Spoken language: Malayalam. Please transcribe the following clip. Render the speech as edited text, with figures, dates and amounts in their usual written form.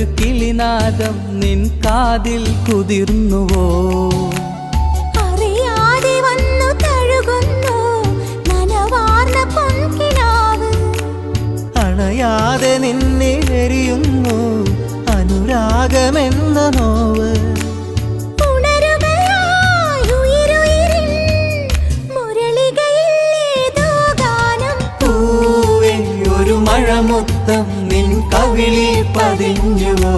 ഒരു കിളിനാദം നിൻ കാതിൽ കുതിർന്നുവോ? അറിയാതെ വന്നു തഴുകുന്നു നനവാർന്ന പൊൻകിനാവ്. അണയാതെ നിന്നെ എരിയുന്നു അനുരാഗമെന്ന നോവ്. ഒരു മഴമുത്തം നിൻ കവിളിൽ പതിഞ്ഞുവോ?